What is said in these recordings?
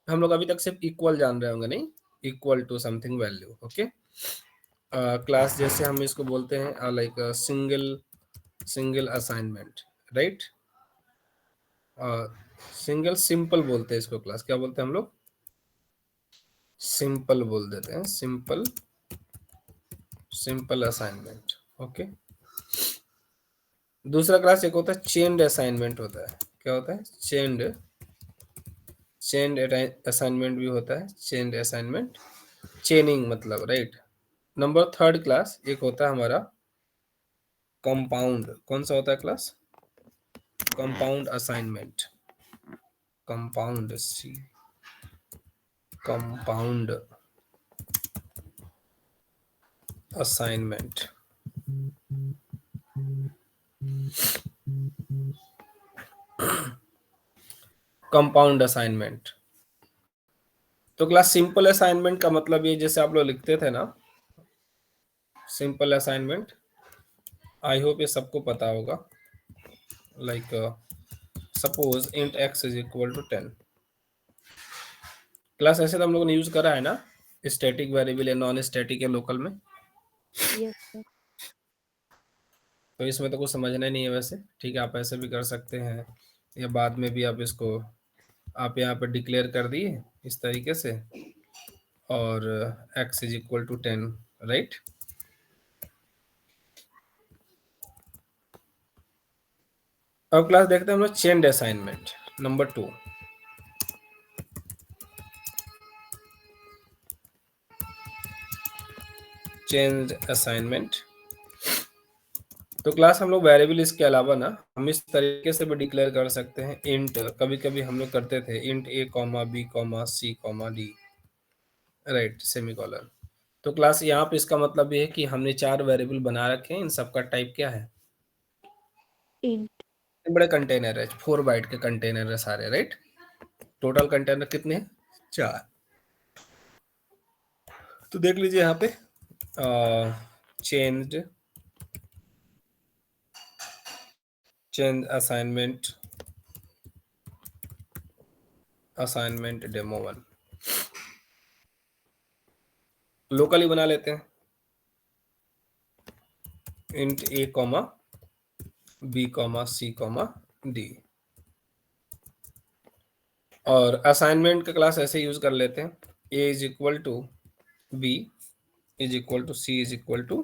हम लोग अभी तक सिर्फ इक्वल जान रहे होंगे, नहीं, equal to something value. Okay, class जैसे हम इसको बोलते हैं like single assignment, right. Single simple बोलते हैं इसको, क्लास क्या बोलते हैं हम लोग, सिंपल बोल देते हैं, सिंपल असाइनमेंट। ओके, दूसरा क्लास एक होता है चेन्ड असाइनमेंट होता है। क्या होता है, चेन्ड असाइनमेंट भी होता है, चेन्ड असाइनमेंट, चेनिंग मतलब, राइट। नंबर थर्ड क्लास एक होता है हमारा कंपाउंड। कौन सा होता है class, compound assignment, compound C, compound assignment. Compound assignment. तो क्लास सिंपल असाइनमेंट का मतलब ये, जैसे आप लोग लिखते थे ना, सिंपल असाइनमेंट, आई होप ये सबको पता होगा। Like suppose int x is equal to 10। Class ऐसे तो हम लोगों ने यूज करा है ना, स्टैटिक वेरिएबल या नॉन स्टैटिक या लोकल में। Yes sir. तो इसमें तो कुछ समझना ही नहीं है वैसे, ठीक है। आप ऐसे भी कर सकते हैं, या बाद में भी आप इसको, आप यहाँ पर डिक्लेयर कर दिए इस तरीके से, और x is equal to 10, right. अब क्लास देखते हैं हम लोग chained assignment number 2। Chained assignment, तो क्लास हम लोग वेरिएबल इसके अलावा ना, हम इस तरीके से भी डिक्लेयर कर सकते हैं इंट। कभी कभी हम लोग करते थे int a comma b comma c comma d, right, semicolon. तो क्लास यहाँ पे इसका मतलब ये है कि हमने 4 वेरिएबल बना रखे हैं, इन सबका टाइप क्या है, इंट। बड़े कंटेनर है, 4 बाइट के कंटेनर है सारे, राइट। टोटल कंटेनर कितने हैं, 4। तो देख लीजिए यहाँ पे change assignment, assignment demo 1 locally बना लेते हैं, int a comma b comma c comma d। और असाइनमेंट का क्लास ऐसे यूज कर लेते हैं, a is equal to b is equal to c is equal to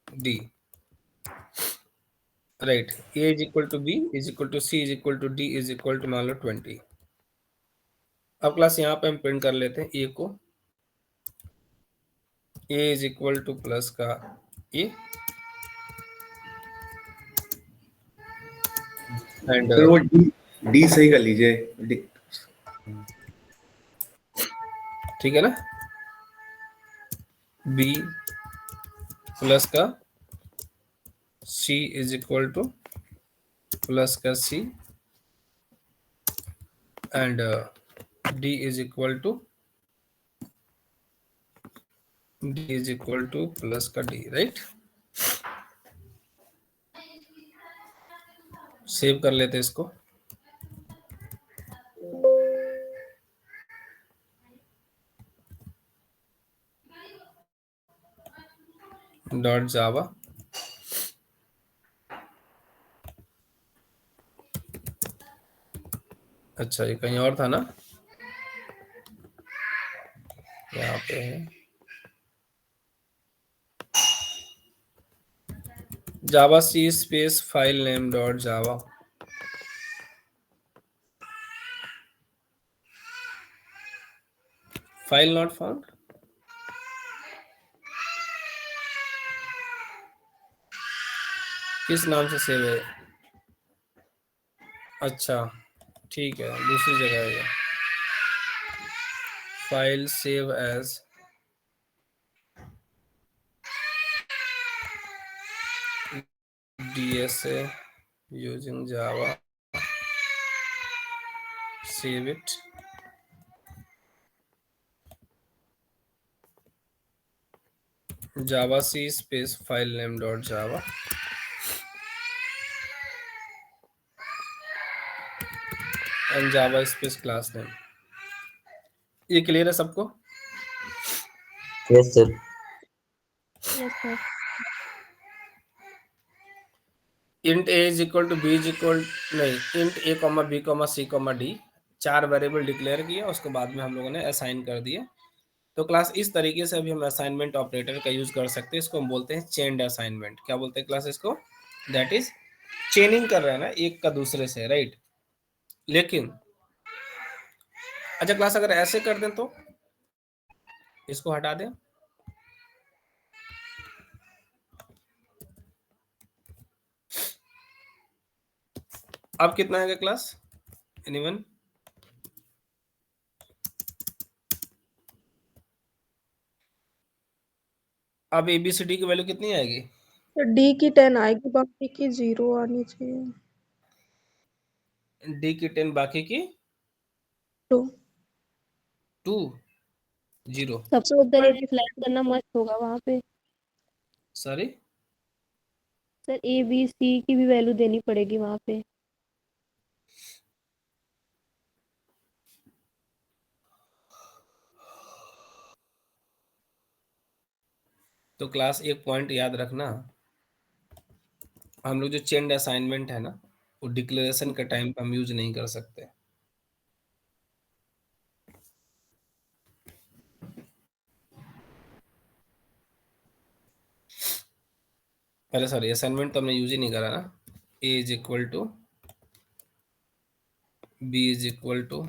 d, right. a is equal to b is equal to c is equal to d is equal to मान लो 20। अब class यहाँ पे हम print कर लेते हैं a को, a is equal two plus का a एंड सर वो डी डी सही कर लीजिए डी। ठीक है ना, b प्लस का c is equal two plus का c and d is equal two plus का d, राइट। सेव कर लेते हैं इसको। डॉट जावा, अच्छा ये कहीं और था ना, यहाँ पे है जावा सी space file name dot Java. File not found, किस नाम से सेव है, अच्छा ठीक है, दूसरी जगह है ये। File save as DSA using Java, save it, java c space file name dot java and java space class name। ये क्लियर है सबको? Yes sir. Yes sir. Int A is equal to B is equal, नहीं, int A comma B comma C comma D, 4 variable declare किया, उसके बाद में हम लोगों ने असाइन कर दिए। तो क्लास इस तरीके से अभी हम असाइनमेंट ऑपरेटर का यूज कर सकते हैं। इसको हम बोलते हैं चेन्ड असाइनमेंट। क्या बोलते हैं क्लास इसको? दैट इज चेनिंग कर रहे हैं ना एक का दूसरे से, राइट। लेकिन अच्छा क्लास अगर ऐसे कर दें तो इसको हटा दें, अब कितना आएगा क्लास? एनीवन? अब एबीसीडी की वैल्यू कितनी आएगी? तो डी की 10 आएगी, बाकी की 0 आनी चाहिए। डी की 10, बाकी की तो 2 0। सबको उधर रिफ्लेक्ट करना मस्त होगा वहां पे। Sorry, sir A B C की भी वैल्यू देनी पड़ेगी वहां पे। तो क्लास एक पॉइंट याद रखना, हम लोग जो चेन्ड असाइनमेंट है ना, वो डिक्लेरेशन के टाइम पे हम यूज नहीं कर सकते। पहले सॉरी, असाइनमेंट तो हमने यूज ही नहीं करा ना। A is equal to B is equal to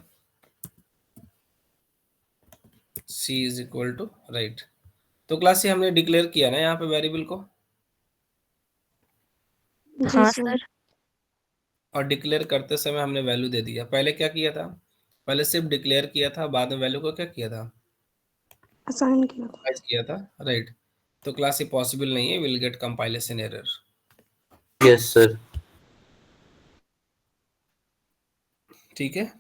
C is equal to, right. तो क्लास से हमने डिक्लेयर किया ना यहाँ पे वेरिएबल को, जी हाँ सर। सर। और डिक्लेयर करते समय हमने वैल्यू दे दिया। पहले क्या किया था? पहले सिर्फ डिक्लेयर किया था, बाद में वैल्यू को क्या किया था? असाइन किया था। Pass किया था, राइट। तो क्लास ये पॉसिबल नहीं है, will get compilation error. Yes sir. ठीक है,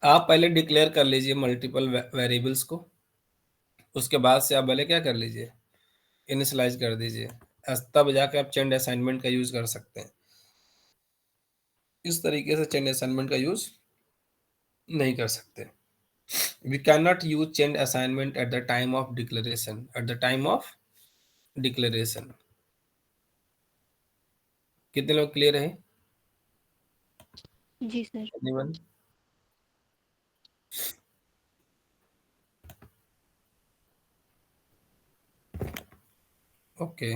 आप पहले डिक्लेयर कर लीजिए मल्टीपल वेरिएबल्स को, उसके बाद से आप भले क्या कर लीजिए, इनिशियलाइज कर दीजिए, तब जाके आप चेन्ड असाइनमेंट का यूज कर सकते हैं। इस तरीके से चेन्ड असाइनमेंट का यूज नहीं कर सकते। We can not use chained assignment at the time of declaration, at the time of declaration. कितने लोग क्लियर है? जी सर। एनीवन? ओके।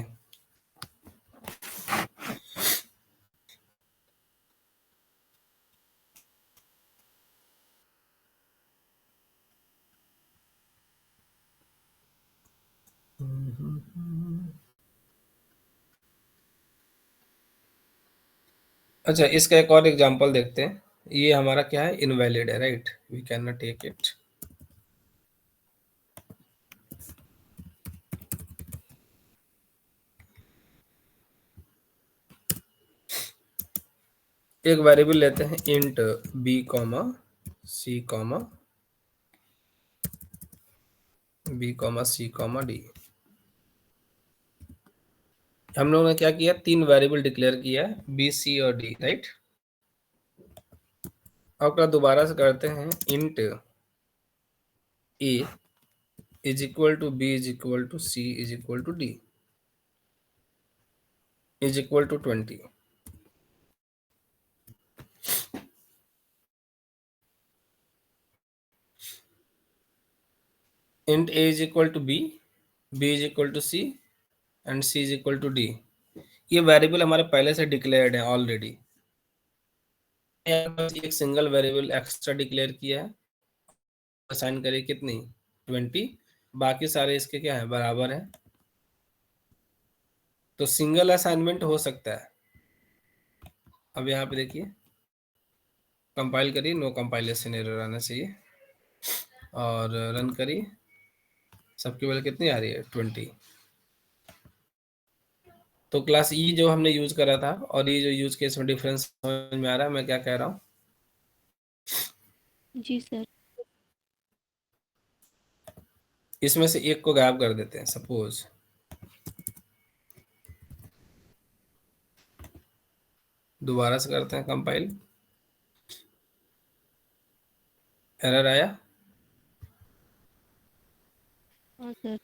अच्छा, इसका एक और एग्जांपल देखते हैं। ये हमारा क्या है? इनवैलिड है, right. We can not take it. एक वेरिएबल लेते हैं int B comma C comma B comma C comma D. हम लोगों ने क्या किया? 3 वेरिएबल डिक्लेयर किया है, बी सी और डी, राइट। अब क्या दोबारा से करते हैं, int A is equal to B is equal to C is equal to D is equal to 20। Int A is equal to B is equal to C and C is equal to D. ये variable हमारे पहले से declared है already. एक single variable extra declare किया है, assign करिए कितनी? 20। बाकी सारे इसके क्या है? बराबर है। तो सिंगल असाइनमेंट हो सकता है। अब यहाँ पे देखिए, कंपाइल करिए, नो कंपाइलेशन एरर आना चाहिए, और रन करिए। सबकी वैल्यू कितनी आ रही है? 20। तो क्लास ई जो हमने यूज करा था और ये जो यूज केस में डिफरेंस समझ में आ रहा है मैं क्या कह रहा हूँ? जी सर। इसमें से एक को गायब कर देते हैं, सपोज। दोबारा से करते हैं कंपाइल। एरर आया? हाँ सर।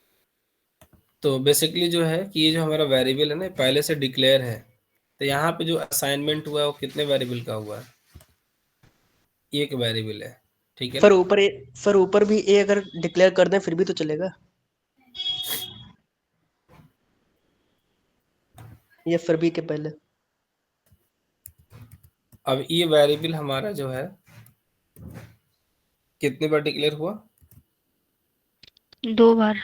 तो बेसिकली जो है कि ये जो हमारा वेरिएबल है ना पहले से डिक्लेयर है, तो यहाँ पे जो असाइनमेंट हुआ है वो कितने वेरिएबल का हुआ है? एक वेरिएबल है, ठीक है सर ना? ऊपर भी ए अगर डिक्लेयर कर दें फिर भी तो चलेगा, ये फिर भी के पहले। अब ये वेरिएबल हमारा जो है कितने बार डिक्लेयर हुआ? 2 बार।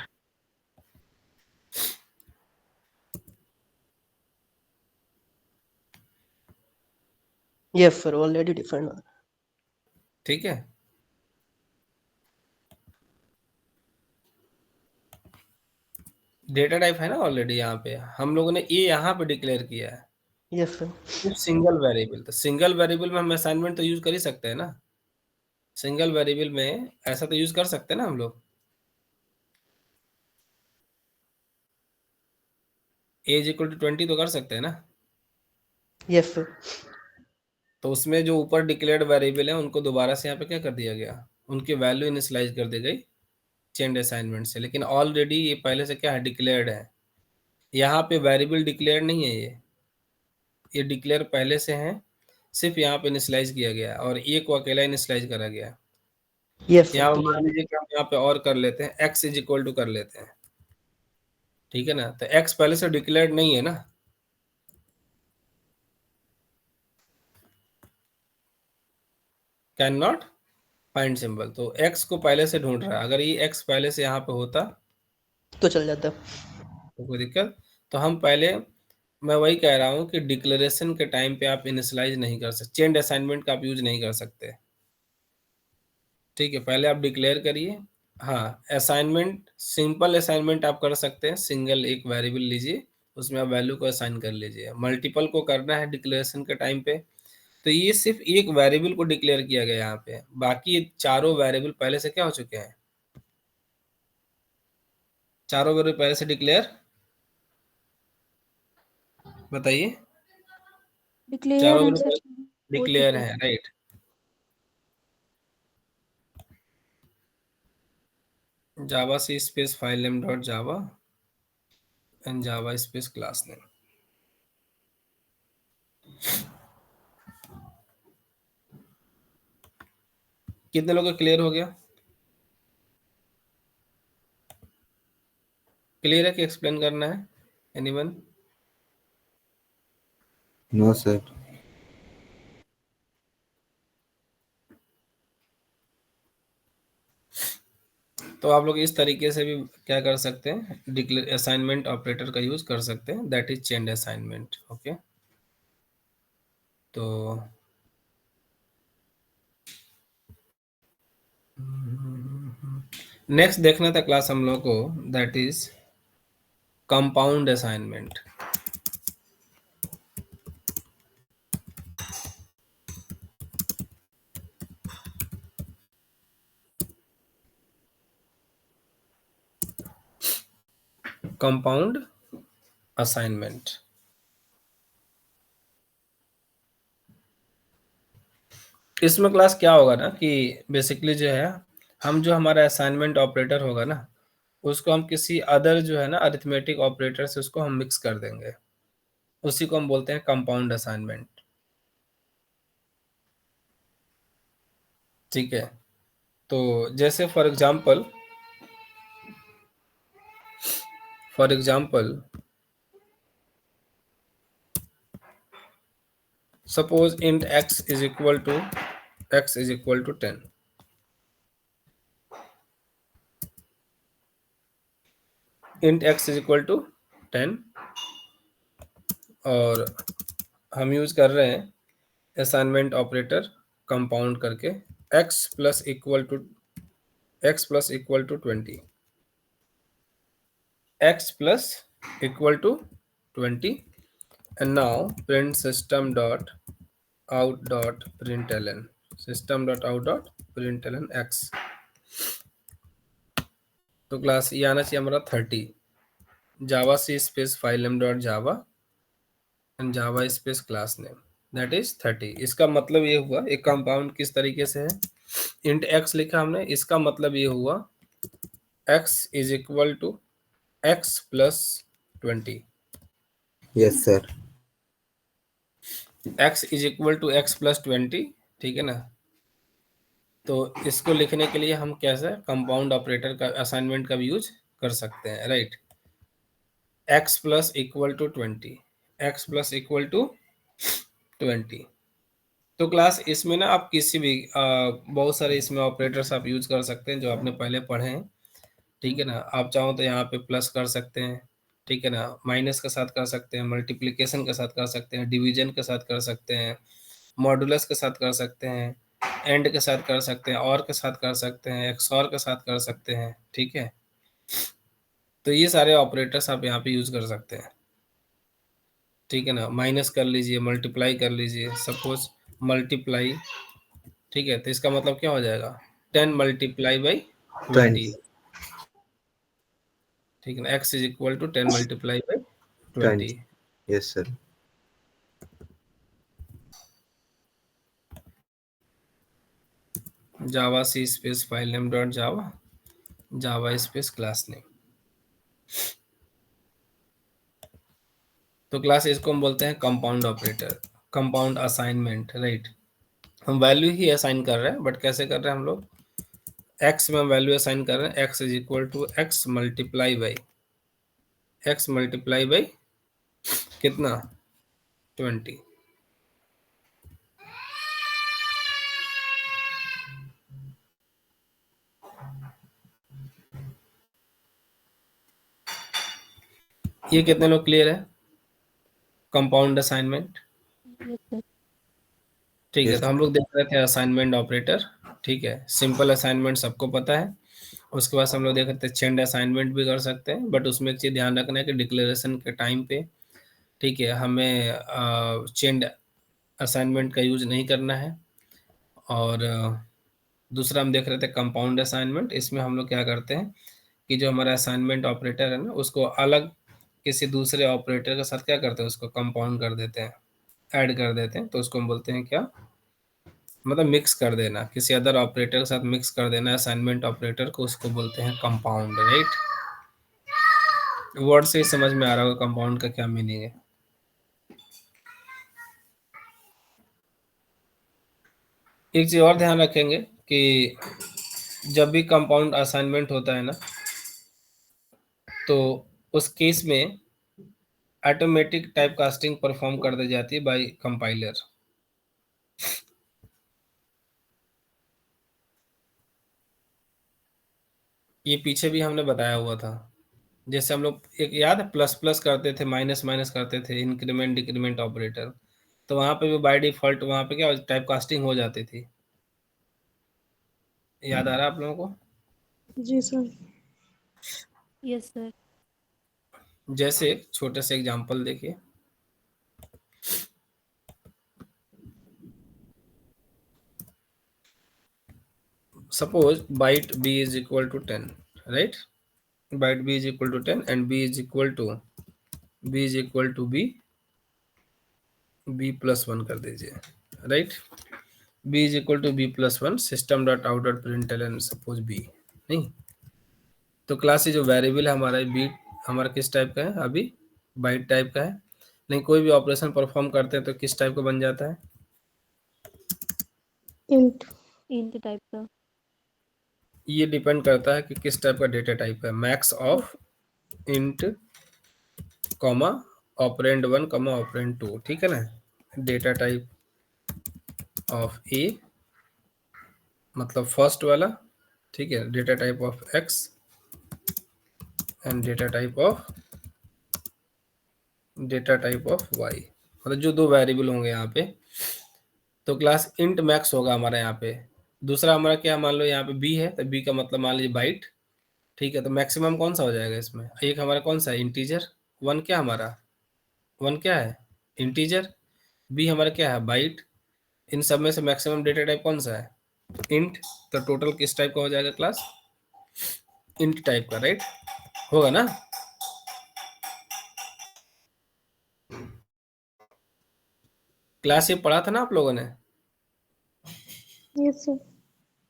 Yes sir, already defined. ठीक है, डेटा टाइप है ना ऑलरेडी, यहाँ पे हम लोगों ने ये यहाँ पे डिक्लेयर किया है यस सर। सिर्फ सिंगल वेरिएबल। तो सिंगल वेरिएबल में हम असाइनमेंट तो यूज कर ही सकते हैं ना, सिंगल वेरिएबल में ऐसा तो यूज कर सकते हैं ना हम लोग। एज इक्वल टू 20 तो कर सकते हैं ना। Yes sir. तो उसमें जो ऊपर डिक्लेयर्ड वेरिएबल है उनको दोबारा से यहाँ पे क्या कर दिया गया, उनकी वैल्यू इनिशियलाइज कर दी गई चेंड असाइनमेंट से, लेकिन ऑलरेडी ये पहले से क्या है, डिक्लेयर्ड है। यहाँ पे वेरिएबल डिक्लेयर नहीं है, ये डिक्लेयर पहले से है, सिर्फ यहाँ पे इनिशियलाइज किया गया है और ये को अकेला इनिशियलाइज करा गया है। यस सर, यहाँ क्लियर। मान लीजिए कि हम यहाँ पे और कर लेते हैं, x इज इक्वल टू कर लेते हैं, ठीक है ना। तो x पहले से डिक्लेयर्ड नहीं है ना, कैन नॉट फाइंड सिंबल, तो x को पहले से ढूंढ रहा है। अगर ये x पहले से यहाँ पे होता तो चल जाता। तो कोई दिक्कत। तो हम पहले, मैं वही कह रहा हूँ कि डिक्लेरेशन के टाइम पे आप इनिशियलाइज नहीं कर सकते, चेंड असाइनमेंट का आप यूज नहीं कर सकते, ठीक है। पहले आप डिक्लेयर करिए। हाँ, असाइनमेंट सिंपल असाइनमेंट आप कर सकते हैं, सिंगल एक वेरिएबल लीजिए, उसमें आप वैल्यू को असाइन कर लीजिए। मल्टीपल को करना है डिक्लेरेशन के टाइम पे, तो ये सिर्फ एक वेरिएबल को डिक्लेयर किया गया यहाँ पे, बाकी चारों वेरिएबल पहले से क्या हो चुके हैं, चारों वेरिएबल पहले से डिक्लेयर, बताइए। डिक्लेयर चारों आंसर वेरिएबल हो डिक्लेयर चुके है, हैं। Right. Java C space file name dot Java and Java space class name. कितने लोगों का क्लियर हो गया? क्लियर है कि एक्सप्लेन करना है, एनीवन? No sir. तो आप लोग इस तरीके से भी क्या कर सकते हैं, डिक्लेयर असाइनमेंट ऑपरेटर का यूज कर सकते हैं, दैट इज चेंड असाइनमेंट। ओके, तो नेक्स्ट देखना था क्लास हम लोग को, that is compound assignment. Compound assignment, इसमें क्लास क्या होगा ना कि बेसिकली जो है, हम जो हमारा असाइनमेंट ऑपरेटर होगा ना, उसको हम किसी अदर जो है ना अरिथमेटिक ऑपरेटर से उसको हम मिक्स कर देंगे, उसी को हम बोलते हैं कंपाउंड असाइनमेंट, ठीक है। तो जैसे for example suppose int x is equal to 10, int x is equal to 10, और हम यूज कर रहे हैं असाइनमेंट ऑपरेटर कंपाउंड करके, x plus equal to 20, x plus equal to 20, and now print system dot out dot println, x। तो class ये आना चाहिए हमारा 30, जावा सी space file name dot Java and Java space class name, that is 30। इसका मतलब ये हुआ एक कंपाउंड किस तरीके से है, इंट एक्स लिखा हमने, इसका मतलब ये हुआ x is equal to x plus 20। Yes, sir. x is equal to x plus 20, ठीक है ना। तो इसको लिखने के लिए हम कैसे कंपाउंड ऑपरेटर का असाइनमेंट का भी यूज कर सकते हैं, right. x plus equal to 20, x plus equal to 20। तो क्लास इसमें ना आप किसी भी बहुत सारे इसमें ऑपरेटर्स आप यूज कर सकते हैं जो आपने पहले पढ़े हैं, ठीक है ना। आप चाहो तो यहाँ पे प्लस कर सकते हैं, ठीक है ना, माइनस के साथ कर सकते हैं, मल्टीप्लिकेशन के साथ कर सकते हैं, डिवीजन के साथ कर सकते हैं, मॉडुलस के साथ कर सकते हैं, एंड के साथ कर सकते हैं, और के साथ कर सकते हैं, एक्सऑर के साथ कर सकते हैं, ठीक है। तो ये सारे ऑपरेटर्स आप यहाँ पे यूज कर सकते हैं, ठीक है ना। माइनस कर लीजिए, मल्टीप्लाई कर लीजिए, सपोज मल्टीप्लाई, ठीक है, तो इसका मतलब क्या हो जाएगा 10 मल्टीप्लाई बाई 20, 20. ठीक है ना। x is equal to 10 multiply by 20। 20. Yes, sir. Java C space file name dot Java, Java space class name. तो क्लास इसको हम बोलते हैं compound operator, compound assignment, right. हम वैल्यू ही असाइन कर रहे हैं, बट कैसे कर रहे हैं हम लोग, x में हम वैल्यू असाइन कर रहे हैं, x is equal to x multiply by कितना 20। ये कितने लोग क्लियर है कंपाउंड असाइनमेंट, यस सर। ठीक है। Yes. तो हम लोग देख रहे थे असाइनमेंट ऑपरेटर, ठीक है। सिंपल असाइनमेंट सबको पता है। उसके बाद हम लोग देख रहे थे चेंड असाइनमेंट भी कर सकते हैं, बट उसमें एक चीज़ ध्यान रखना है कि डिक्लेरेशन के टाइम पे, ठीक है, हमें चेंड असाइनमेंट का यूज नहीं करना है। और दूसरा हम देख रहे थे कंपाउंड असाइनमेंट, इसमें हम लोग क्या करते हैं कि जो हमारा असाइनमेंट ऑपरेटर है ना, उसको अलग किसी दूसरे ऑपरेटर के साथ क्या करते हैं, उसको कंपाउंड कर देते हैं, ऐड कर देते हैं। तो उसको हम बोलते हैं क्या, मतलब मिक्स कर देना, किसी अदर ऑपरेटर के साथ मिक्स कर देना असाइनमेंट ऑपरेटर को, उसको बोलते हैं कंपाउंड, राइट। वर्ड से ही समझ में आ रहा होगा कंपाउंड का क्या मीनिंग है। एक चीज और ध्यान रखेंगे कि जब भी कंपाउंड असाइनमेंट होता है ना, तो उस केस में ऑटोमेटिक टाइप कास्टिंग परफॉर्म कर दी जाती है बाय कंपाइलर। ये पीछे भी हमने बताया हुआ था। जैसे हम लोग एक याद है प्लस प्लस करते थे, माइनस माइनस करते थे, इंक्रीमेंट डिक्रीमेंट ऑपरेटर, तो वहां पे भी बाय डिफॉल्ट वहां पे क्या टाइप कास्टिंग हो जाती थी। याद आ रहा है आप लोगों को। जी सर। Yes sir. जैसे एक छोटे से एग्जांपल देखिए, suppose byte b is equal to 10, right. Byte b is equal to 10 and b is equal to b plus 1 कर दीजिए, right. b is equal to b plus 1 system dot out dot println suppose b, नहीं। तो class जो variable है हमारा b, हमारा किस type का है अभी, बाइट टाइप का है। नहीं, कोई भी ऑपरेशन परफॉर्म करते हैं तो किस टाइप का बन जाता है, इंट। इंट टाइप का। ये डिपेंड करता है कि किस टाइप का डेटा टाइप है। Max of int comma operand 1 comma operand 2, ठीक है ना। डेटा टाइप ऑफ ए मतलब फर्स्ट वाला, ठीक है। Data type of X and data type of Y, मतलब जो दो वेरिएबल होंगे यहाँ पे। तो क्लास इंट मैक्स होगा हमारा यहाँ पे। दूसरा हमारा क्या, मान लो यहाँ पे बी है, तो बी का मतलब मान लीजिए बाइट, ठीक है। तो मैक्सिमम कौन सा हो जाएगा इसमें, एक हमारा कौन सा है इंटीजर, वन क्या हमारा, वन क्या है इंटीजर, बी हमारा क्या है बाइट। इन सब में से मैक्सिमम डेटा टाइप कौन सा है इंट। तो टोटल किस टाइप का हो जाएगा क्लास, इंट टाइप का, राइट, होगा ना। क्लास ये पढ़ा था ना आप लोगों ने। Yes sir.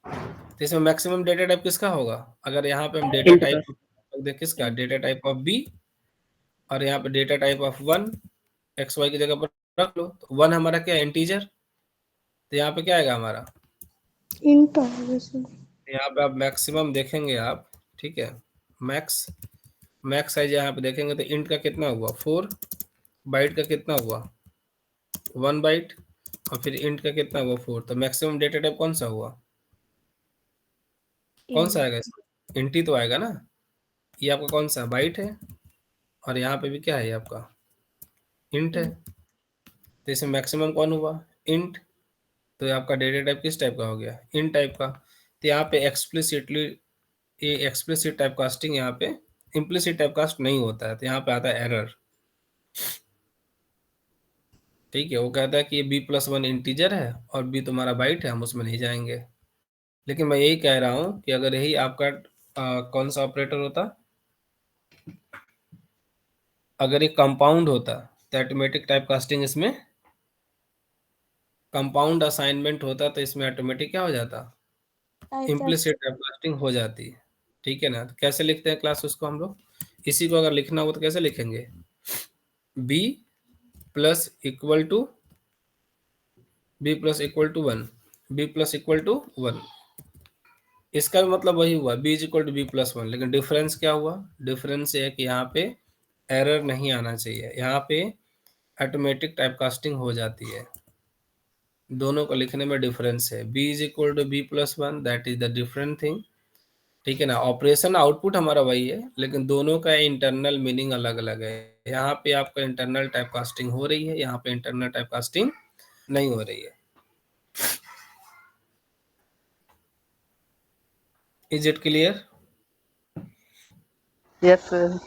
तो इसमें मैक्सिमम डेटा टाइप किसका होगा? अगर यहाँ पे हम डेटा int टाइप का देख किसका, डेटा टाइप ऑफ बी, और यहाँ पे data type of 1 X Y की जगह पर रख लो। तो 1 हमारा क्या है? इंटीजर। तो यहाँ पे क्या आएगा हमारा? इंट आएगा सर। यहाँ पे आप मैक्सिमम देखेंगे आप, ठीक है, मैक्स साइज यहाँ पे देखेंगे तो इंट का कितना हुआ? 4, बाइट का कितना हुआ? 1 बाइट, और फिर इंट का कितना हुआ? 4। तो मैक्सिमम डेटा टाइप कौन सा हुआ? कौन सा int। आएगा इसमें? इंट ही तो आएगा ना। ये आपका कौन सा बाइट है, और यहाँ पे भी क्या है? ये आपका इंट है। तो इसमें मैक्सिमम कौन हुआ? इंट। तो ये आपका डेटा टाइप किस टाइप का हो गया? इंट टाइप का। तो यहाँ पे एक्सप्लिसिटली, ये एक्सप्लिसिट टाइप कास्टिंग, यहाँ पे इम्प्लिसिट टाइप कास्ट नहीं होता है, तो यहाँ पे आता है एरर। ठीक है, वो कहता है कि ये b+1 इंटीजर है और b तुम्हारा बाइट है, हम उसमें नहीं जाएंगे। लेकिन मैं यही कह रहा हूँ कि अगर यही आपका कौन सा ऑपरेटर होता, अगर ये कंपाउंड होता तो ऑटोमेटिक टाइप कास्टिंग इसमें, कंपाउंड असाइनमेंट होता तो इसमें ऑटोमेटिक क्या हो जाता? इम्प्लिसिट टाइप कास्टिंग हो जाती है। ठीक है ना। तो कैसे लिखते हैं क्लास उसको हम लोग? इसी को अगर लिखना हो तो कैसे लिखेंगे? b plus equal to 1, b plus equal to 1। इसका भी मतलब वही हुआ, b is equal to b+1, लेकिन डिफरेंस क्या हुआ? डिफरेंस ये है कि यहाँ पे एरर नहीं आना चाहिए, यहाँ पे ऑटोमेटिक टाइप कास्टिंग हो जाती है। दोनों को लिखने में डिफरेंस है। b is equal to b+1, that is the different thing. ठीक है ना। ऑपरेशन आउटपुट हमारा वही है, लेकिन दोनों का इंटरनल मीनिंग अलग अलग है। यहाँ पे आपका इंटरनल टाइप कास्टिंग हो रही है, यहाँ पे इंटरनल टाइप कास्टिंग नहीं हो रही है। Is it clear? yes sir।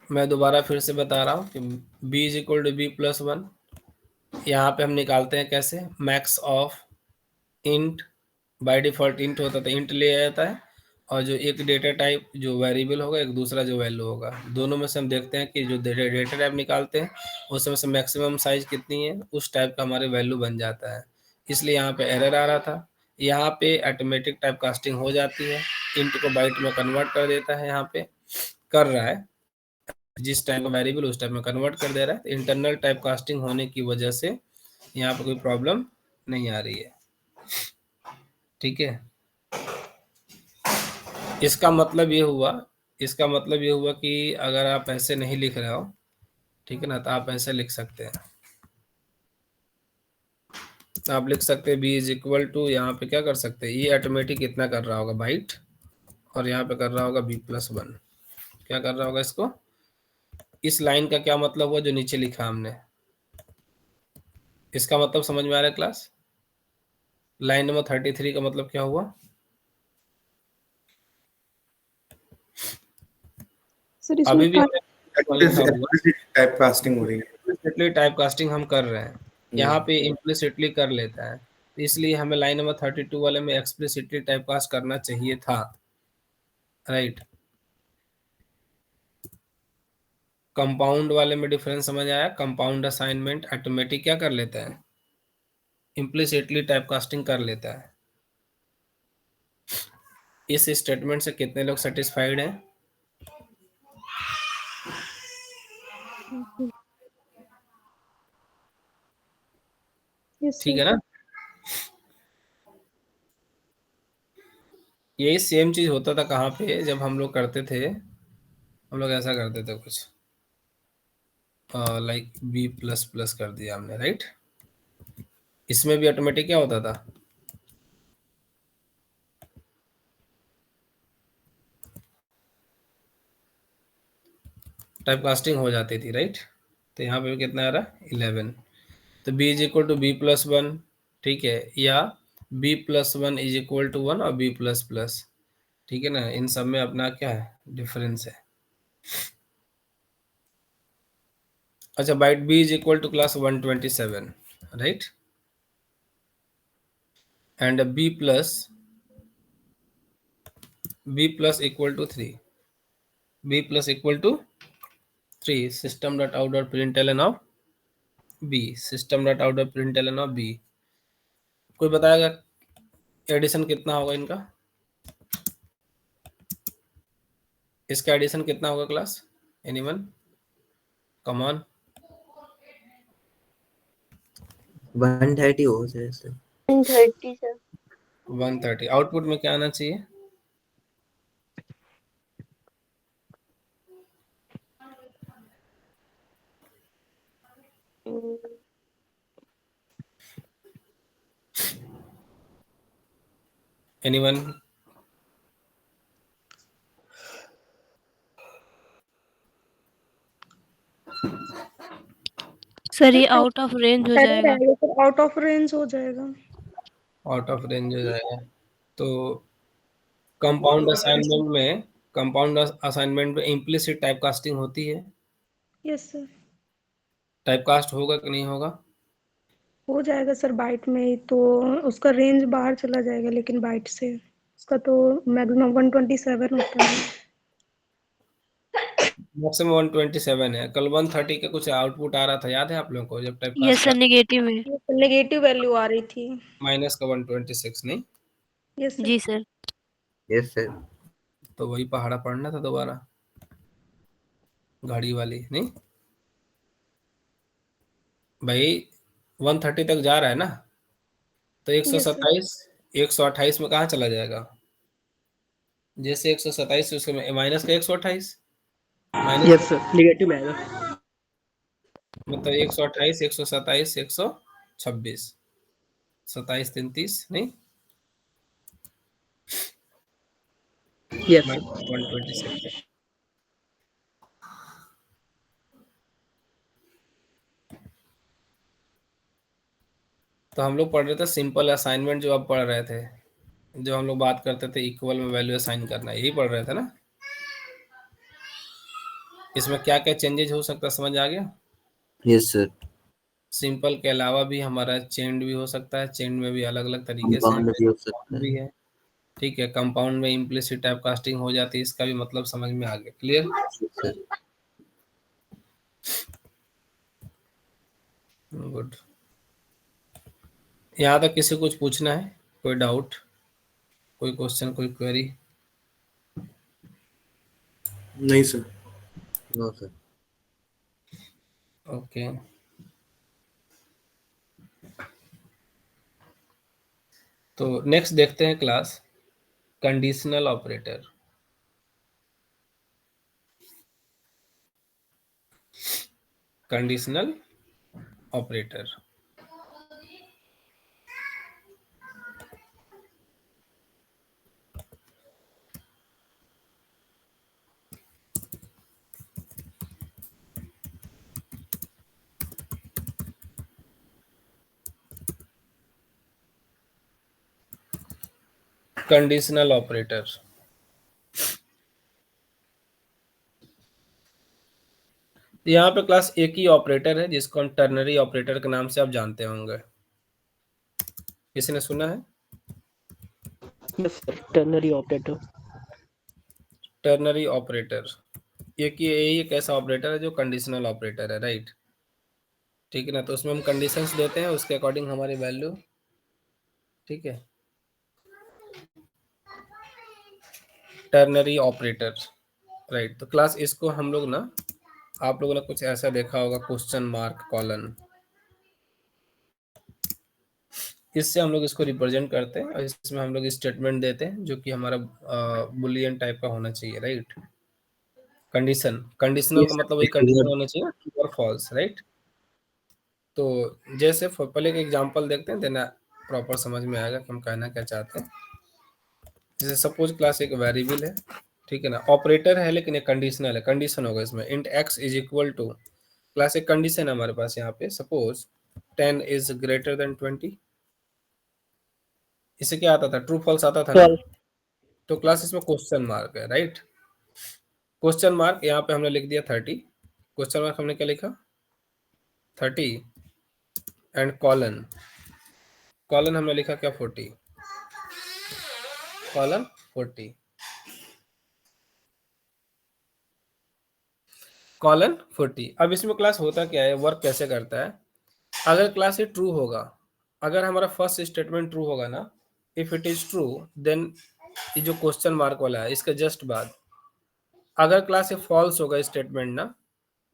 मैं दोबारा फिर से बता रहा हूँ कि b is equal to b+1, यहाँ पे हम निकालते हैं कैसे? Max of int, by default int होता तो इंट ले जाता है, और जो एक डेटा टाइप जो वेरिएबल होगा, एक दूसरा जो वैल्यू होगा, दोनों में से हम देखते हैं कि जो डेटा टाइप निकालते हैं उसमें से मैक्सिमम साइज कितनी है, उस टाइप का हमारे वैल्यू बन जाता है। इसलिए यहाँ पे एरर आ रहा था। यहाँ पे ऑटोमेटिक टाइप कास्टिंग हो जाती है, इंट को बाइट में कन्वर्ट कर देता है, यहाँ पे कर रहा है, जिस टाइप का वेरिएबल उस टाइप में कन्वर्ट कर दे रहा है। तो इंटरनल टाइप कास्टिंग होने की वजह से यहाँ पे कोई प्रॉब्लम नहीं आ रही है। ठीक है, इसका मतलब ये हुआ, कि अगर आप ऐसे नहीं लिख रहे हो, ठीक है ना, तो आप ऐसे लिख सकते हैं। आप लिख सकते हैं b इज इक्वल टू, यहाँ पे क्या कर सकते हैं, ये ऑटोमेटिक इतना कर रहा होगा बाइट, और यहाँ पे कर रहा होगा b+1। क्या कर रहा होगा इसको? इस लाइन का क्या मतलब हुआ जो नीचे लिखा हमने? इसका मतलब समझ में आ रहा है क्लास? लाइन नंबर 33 का मतलब क्या हुआ? सर इसमें अभी भी हमें लिखा हुआ टाइप कास्टिंग हो रही है। इम्प्लिसिटली टाइप कास्टिंग हम कर रहे हैं, यहाँ पे इम्प्लिसिटली कर लेता है, तो इसलिए हमें लाइन नंबर 32 वाले में एक्सप्लिसिटली टाइप कास्ट करना चाहिए था, राइट। कंपाउंड वाले में डिफरेंस समझ आया? कंपाउंड असाइनमेंट ऑटोमेटिक क्या कर लेता है? इम्प्लिसिटली टाइप कास्टिंग कर लेता है। इस स्टेटमेंट से कितने लोग सेटिस्फाइड हैं? यस ठीक सर। है ना। यही सेम चीज होता था कहाँ पे? जब हम लोग करते थे, हम लोग ऐसा करते थे कुछ लाइक b++ कर दिया हमने, राइट। इसमें भी ऑटोमेटिक क्या होता था? टाइप कास्टिंग हो जाती थी, राइट। तो यहाँ पे कितना आ रहा है? 11। तो b is equal to b+1, ठीक है, या b+1 इज इक्वल टू 1 और b++, ठीक है ना। इन सब में अपना क्या है? डिफरेंस है। अच्छा, byte b is equal to class 127, right, and b plus equal to 3, b plus equal to 3, system.out.println of B, system dot out of println of B. कोई बताएगा एडिशन कितना होगा इनका? इसका एडिशन कितना होगा क्लास? एनीवन? Come on. 130 हो जाए सर। 30 सर। 130। आउटपुट में क्या आना चाहिए? एनीवन? सर ये आउट ऑफ रेंज हो एरर जाएगा। आएगा सर, आउट ऑफ रेंज हो जाएगा। आउट ऑफ रेंज हो जाएगा। तो कंपाउंड असाइनमेंट में इम्प्लिसिट टाइप कास्टिंग होती है। यस सर, टाइप कास्ट होगा कि नहीं होगा? हो जाएगा सर। बाइट में तो उसका रेंज बाहर चला जाएगा, लेकिन बाइट से उसका तो मैक्सिमम 127 होता है। मैक्सिमम 127 है। कल 130 का कुछ आउटपुट आ रहा था, याद है आप लोगों को, जब type yes cast sir, negative में। नेगेटिव वैल्यू आ रही थी। माइनस का 126 नहीं? Yes sir. जी सर। Yes sir. तो वही पहाड़ा पढ़ना था दोबारा, गाड़ी वाली नहीं भाई। 130 तक जा रहा है ना, तो यस सर। 128 में कहाँ चला जाएगा? जैसे 127 से उसके माइनस का 128, माइनस यस सर, नेगेटिव में आएगा। मतलब 128, 127, 126, 27 33 नहीं, यस सर। 126। तो हम लोग पढ़ रहे थे सिंपल असाइनमेंट, जो आप पढ़ रहे थे, जो हम लोग बात करते थे इक्वल में वैल्यू असाइन करना, यही पढ़ रहे थे ना? इसमें क्या क्या चेंजेज हो सकता है, समझ आ गया? Yes sir. सिंपल के अलावा भी हमारा चेंड भी हो सकता है, चेंड में भी अलग अलग तरीके से कंपाउंड भी हो सकता भी है। है। ठीक है, कंपाउंड में इम्प्लिसिट टाइप कास्टिंग हो जाती है, इसका भी मतलब समझ में आ गया। क्लियर? सर। गुड। यहाँ तक किसी को कुछ पूछना है? कोई डाउट, कोई क्वेश्चन, कोई क्वेरी? नहीं सर। No sir. ओके। तो नेक्स्ट देखते हैं class, conditional operator. Conditional operator conditional operator यहाँ पे क्लास एक ही ऑपरेटर है जिसको हम टर्नरी ऑपरेटर के नाम से आप जानते होंगे। किसी ने सुना है? Yes sir, ternary operator. Ternary operator यही एक ऐसा ऑपरेटर है जो कंडीशनल ऑपरेटर है, राइट? ठीक है ना? तो उसमें हम कंडीशंस देते हैं, उसके अकॉर्डिंग हमारी वैल्यू, ठीक है, टर्नरी ऑपरेटर, राइट? तो क्लास इसको हम लोग ना, आप लोगों ने कुछ ऐसा देखा होगा, क्वेश्चन मार्क कॉलन, इससे हम लोग इसको रिप्रेजेंट करते हैं और इसमें हम लोग स्टेटमेंट देते हैं जो कि हमारा बुलियन टाइप का होना चाहिए, राइट? कंडीशनल का यस मतलब वही सर। कंडीशन होना चाहिए, ट्रू और फॉल्स, राइट? तो जैसे पहले एक एग्जांपल देखते हैं, देना प्रॉपर समझ में आएगा कि हम कहना क्या चाहते हैं। जैसे सपोज क्लास एक वेरिएबल है, ठीक है ना, ऑपरेटर है लेकिन एक कंडीशनल है, कंडीशन होगा इसमें int x is equal to, class एक कंडीशन है हमारे पास यहाँ पे, सपोज 10 इज ग्रेटर देन 20। इसे क्या आता था, ट्रू फॉल्स आता था ना? तो क्लास इसमें क्वेश्चन मार्क है, राइट? क्वेश्चन मार्क यहाँ पे हमने लिख दिया 30, क्वेश्चन मार्क हमने क्या लिखा 30, एंड कॉलन, कॉलन हमने लिखा क्या 40, कॉलन 40, कॉलन 40। अब इसमें क्लास होता क्या है, वर्क कैसे करता है? अगर क्लास ये ट्रू होगा, अगर हमारा फर्स्ट स्टेटमेंट ट्रू होगा ना, if it is true then ये जो क्वेश्चन मार्क वाला है इसका जस्ट बाद, अगर क्लास ये फॉल्स होगा स्टेटमेंट ना,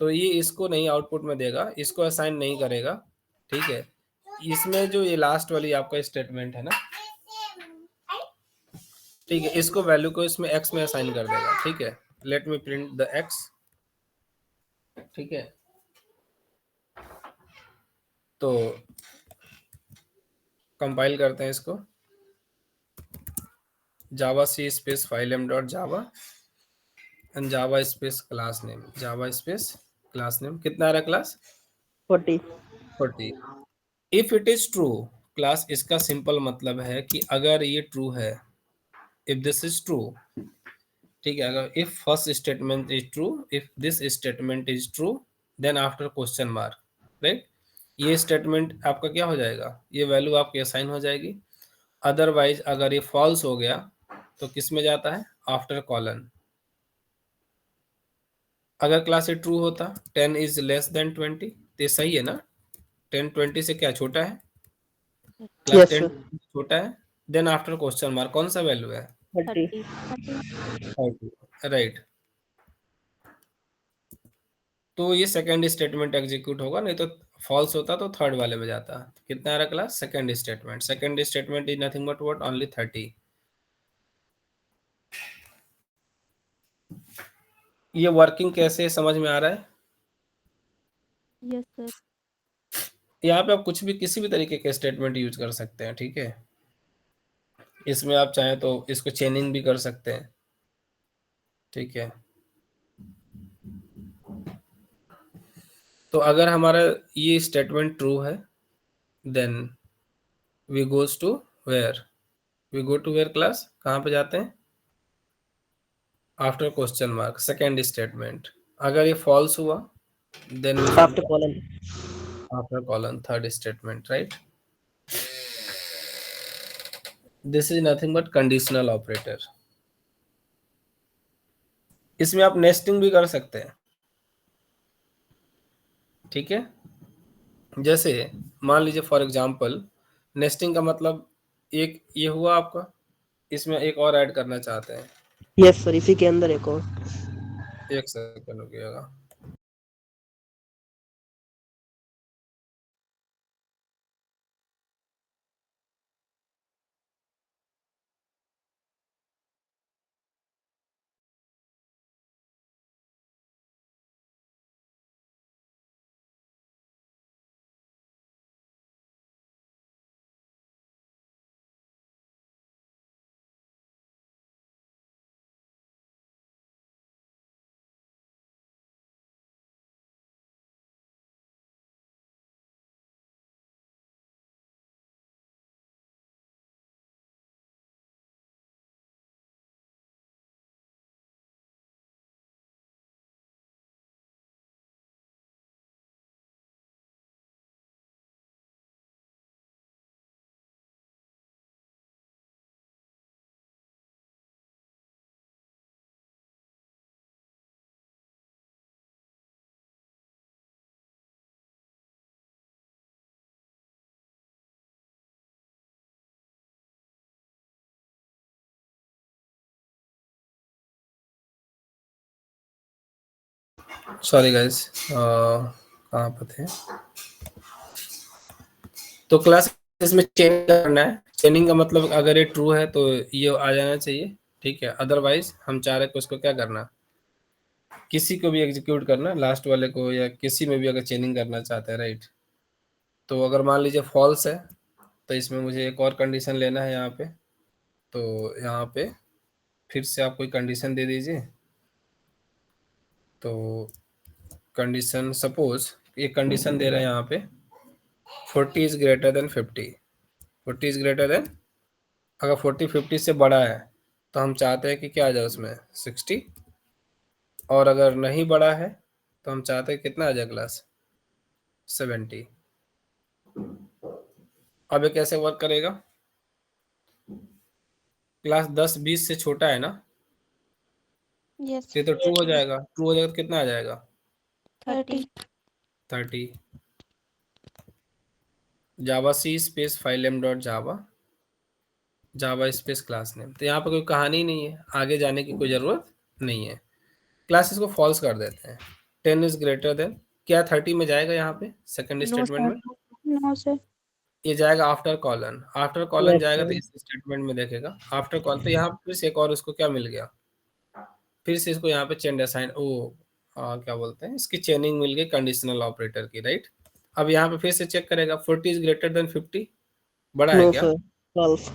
तो ये इसको नहीं आउटपुट में देगा, इसको असाइन नहीं करेगा, ठीक है। इसमें जो ये लास्ट वाली आपका स्टेटमेंट है ना, ठीक है, इसको वैल्यू को इसमें एक्स में असाइन कर देगा, ठीक है। Let me print the X, ठीक है। तो कंपाइल करते हैं इसको, जावा सी space file M dot Java and Java space class name, Java space class name, कितना आ रहा class 40। 40। If it is true class, इसका सिंपल मतलब है कि अगर ये ट्रू है, इफ दिस इज ट्रू, ठीक है, अगर if first statement is true, if this statement is true, then after question mark, right, ये स्टेटमेंट आपका क्या हो जाएगा, ये वैल्यू आपकी असाइन हो जाएगी। अदरवाइज अगर ये फॉल्स हो गया तो किस में जाता है, आफ्टर कॉलन। अगर क्लास ये ट्रू होता 10 इज लेस देन 20, तो ये सही है ना, 10 20 से क्या छोटा है, क्लास Yes, 10 sir. छोटा है, देन आफ्टर क्वेश्चन मार्क कौन सा वैल्यू है, 30। 30, राइट। तो ये सेकंड स्टेटमेंट एग्जीक्यूट होगा, नहीं तो फॉल्स होता तो थर्ड वाले में जाता। कितना आ रहा class, second statement, second statement is nothing but what, only 30। ये वर्किंग कैसे समझ में आ रहा है, यस सर। यहाँ पे आप कुछ भी किसी भी तरीके के स्टेटमेंट यूज कर सकते हैं, ठीक है। इसमें आप चाहें तो इसको चेनिंग भी कर सकते हैं, ठीक है। तो अगर हमारा ये स्टेटमेंट ट्रू है, then we goes to where, we go to where class, कहाँ पे जाते हैं, after question mark, second statement. अगर ये फॉल्स हुआ then After colon. After colon, third statement, right. This is nothing but conditional operator. इसमें आप नेस्टिंग भी कर सकते हैं, ठीक है। जैसे मान लीजिए फॉर एग्जांपल, नेस्टिंग का मतलब एक ये हुआ आपका, इसमें एक और ऐड करना चाहते हैं, Yes, sir. इसी के अंदर एक और। एक सेकंड रुकिएगा। सॉरी गाइस, कहाँ पर थे। तो क्लास इसमें चेंज करना है, चेनिंग का मतलब अगर ये ट्रू है तो ये आ जाना चाहिए, ठीक है। अदरवाइज हम चाह रहे हैं कि उसको क्या करना, किसी को भी एग्जीक्यूट करना, लास्ट वाले को या किसी में भी अगर चेनिंग करना चाहते हैं, राइट। तो अगर मान लीजिए फॉल्स है तो इसमें मुझे एक और कंडीशन लेना है यहाँ पे, तो यहाँ पे फिर से आप कोई कंडीशन दे दीजिए। तो कंडीशन, सपोज एक कंडीशन दे रहे हैं यहाँ पे 40 is greater than 50, 40 is greater than, अगर 40 50 से बड़ा है तो हम चाहते हैं कि क्या आ जाए उसमें 60, और अगर नहीं बड़ा है तो हम चाहते हैं कितना आ जाए क्लास 70। अब ये कैसे वर्क करेगा, क्लास 10 20 से छोटा है ना, यस। ये तो ट्रू हो जाएगा, ट्रू हो जाएगा तो कितना आ जाएगा 30। 30। जावा सी space file name dot Java, Java space class name. तो यहाँ पे कोई कहानी नहीं है, आगे जाने की कोई ज़रूरत नहीं है। क्लास इसको फॉल्स कर देते हैं। 10 इज ग्रेटर देन, क्या 30 में जाएगा यहाँ पे सेकंड नो स्टेटमेंट सर, में? No sir. ये जाएगा after colon, after colon yes जाएगा तो सर। इस स्टेटमेंट में देखेगा आफ्टर कॉलन। तो यहाँ पे फिर से एक और उसको क्या मिल गया, फिर से इसको यहाँ पे चेन असाइन क्या बोलते हैं, इसकी चेनिंग मिल गई कंडीशनल ऑपरेटर की, राइट। अब यहाँ पे फिर से चेक करेगा 40 इज ग्रेटर देन 50, बड़ा है नो क्या? Sir, false.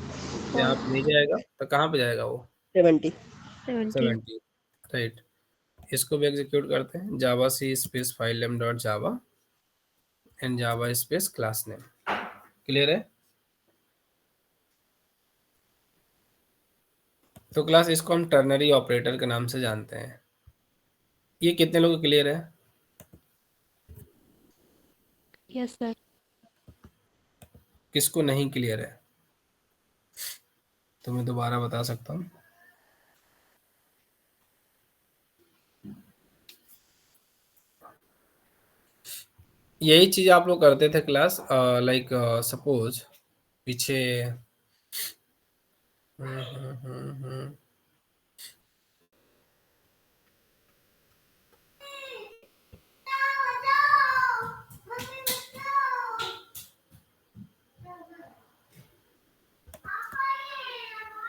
यहाँ पे नहीं जाएगा तो कहाँ पे जाएगा वो? 70। 70। 70, राइट। इसको भी एग्जीक्यूट करते हैं, जावा सी space file name dot Java and Java space class name. Clear है? तो क्लास इसको हम टर्नरी ऑपरेटर के नाम से जानते हैं। ये कितने लोग क्लियर है? Yes sir. किसको नहीं क्लियर है? तो मैं दोबारा बता सकता हूँ। यही चीज आप लोग करते थे क्लास, लाइक सपोज पीछे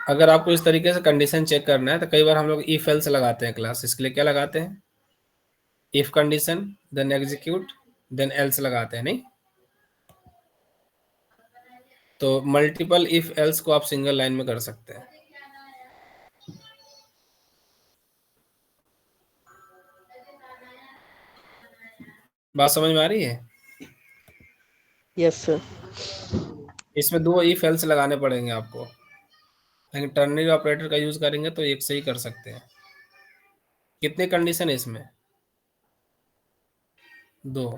अगर आपको इस तरीके से कंडीशन चेक करना है तो कई बार हम लोग इफ एल्स लगाते हैं क्लास। इसके लिए क्या लगाते हैं? If condition then execute then else लगाते हैं, नहीं? तो मल्टीपल इफ एल्स को आप सिंगल लाइन में कर सकते हैं। बात समझ में आ रही है? Yes sir. इसमें 2 इफ एल्स लगाने पड़ेंगे आपको, लेकिन टर्नरी ऑपरेटर का यूज करेंगे तो एक से ही कर सकते हैं। कितने कंडीशन है इसमें? 2।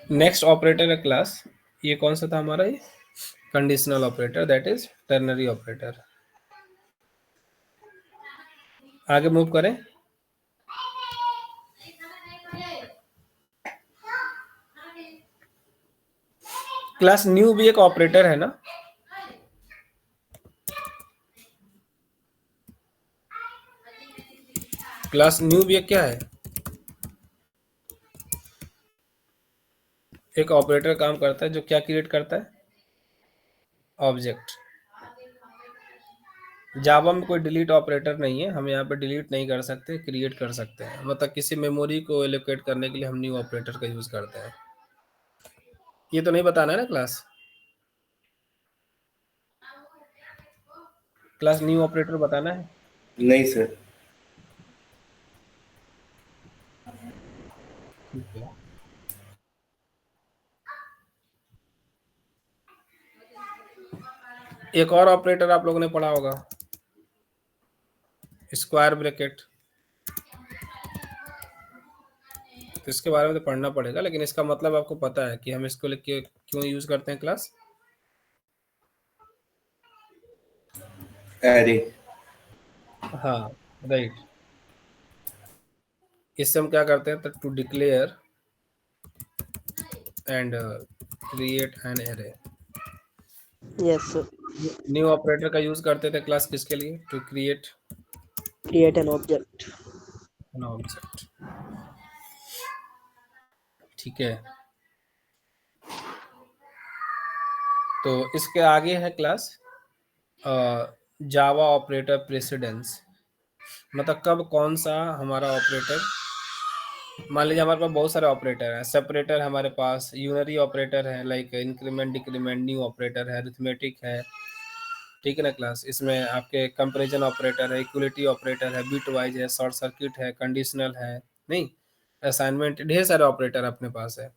नेक्स्ट ऑपरेटर है क्लास, ये कौन सा था हमारा? ये conditional operator, that is ternary operator. आगे मूव करें। क्लास न्यू भी एक ऑपरेटर है ना? क्लास न्यू भी एक क्या है? एक ऑपरेटर काम करता है जो क्या क्रिएट करता है? ऑब्जेक्ट। जावा में कोई डिलीट ऑपरेटर नहीं है, हम यहाँ पे डिलीट नहीं कर सकते, क्रिएट कर सकते हैं। मतलब किसी मेमोरी को एलोकेट करने के लिए हम न्यू ऑपरेटर का यूज करते हैं। ये तो नहीं बताना है ना क्लास? क्लास न्यू ऑपरेटर बताना है? नहीं सर। ठीक है। एक और ऑपरेटर आप लोगों ने पढ़ा होगा, स्क्वायर ब्रैकेट। तो इसके बारे में तो पढ़ना पड़ेगा, लेकिन इसका मतलब आपको पता है कि हम इसको लेके क्यों यूज करते हैं क्लास? एरे। हाँ, राइट। इससे हम क्या करते हैं? तो to declare and create an array. Yes sir. New operator का यूज करते थे क्लास किसके लिए? To create create an object. An object. ठीक है। तो इसके आगे है क्लास जावा ऑपरेटर प्रेसिडेंस। मतलब कब कौन सा हमारा ऑपरेटर, मान लीजिए हमारे पास बहुत सारे ऑपरेटर हैं। सेपरेटर हमारे पास, यूनरी ऑपरेटर है like increment decrement, new operator है, अरिथमेटिक है, ठीक है ना क्लास। इसमें आपके कंपैरिजन ऑपरेटर है, इक्वलिटी ऑपरेटर है, बिट वाइज है, शॉर्ट सर्किट है, कंडीशनल है, नहीं असाइनमेंट, ढेर सारे ऑपरेटर अपने पास है।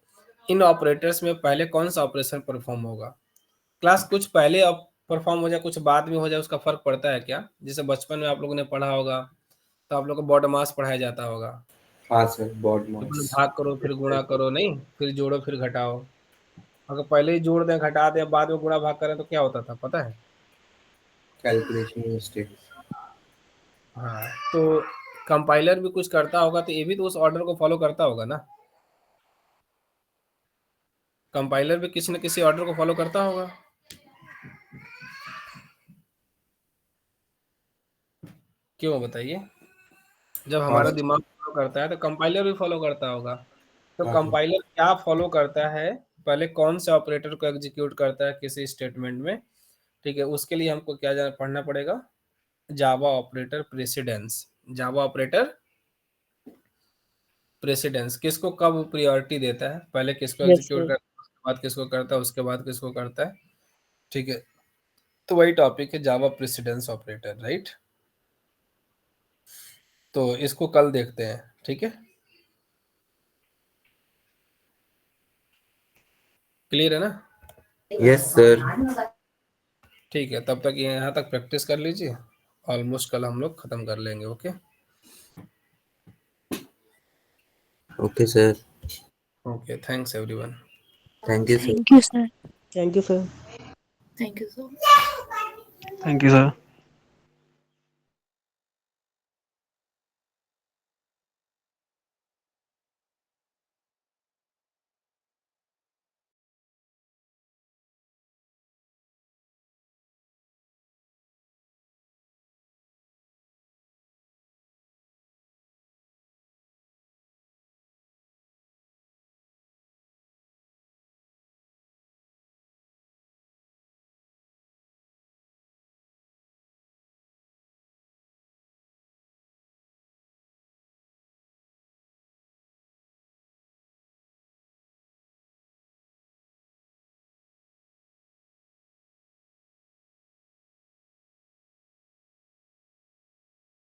इन ऑपरेटर्स में पहले कौन सा ऑपरेशन परफॉर्म होगा? क्लास कुछ पहले परफॉर्म हो जाए, कुछ बाद में हो जाए, उसका फर्क पड़ता है क्या? जैसे बचपन में आप लोगों ने पढ़ा होगा तो आप लोग को बॉडमास पढ़ाया जाता होगा। हाँ सर, बॉड तो मास। भाग करो फिर गुणा करो, नहीं फिर जोड़ो फिर घटाओ। अगर पहले ही जोड़ दें घटा दें बाद में गुणा भाग करें तो क्या होता था पता है? Calculation mistake. हाँ, तो कंपाइलर भी कुछ करता होगा तो ये भी तो उस ऑर्डर को फॉलो करता होगा ना। कंपाइलर भी किसी न किसी ऑर्डर को फॉलो करता होगा। क्यों बताइए? जब हाँ हमारा सर। दिमाग फॉलो करता है तो कंपाइलर भी फॉलो करता होगा। तो हाँ सर। कंपाइलर क्या फॉलो करता है, पहले कौन से ऑपरेटर को एग्जीक्यूट करता है किसी स्टेटमेंट में, ठीक है, उसके लिए हमको क्या पढ़ना पड़ेगा, जावा ऑपरेटर प्रेसिडेंस। जावा ऑपरेटर प्रेसिडेंस किसको कब प्रायोरिटी देता है, पहले किसको यस एग्जीक्यूट सर। करता है, उसके बाद किसको करता है, उसके बाद किसको करता है, ठीक है। तो वही टॉपिक है जावा प्रेसिडेंस ऑपरेटर, राइट। तो इसको कल देखते हैं, ठीक है। क्लियर है ना? Yes sir. ठीक है, तब तक यहाँ तक प्रैक्टिस कर लीजिए, ऑलमोस्ट कल हम लोग खत्म कर लेंगे। Okay okay sir. Okay, thanks everyone. Thank you sir. Thank you sir. Thank you sir. Thank you so much. Thank you, sir.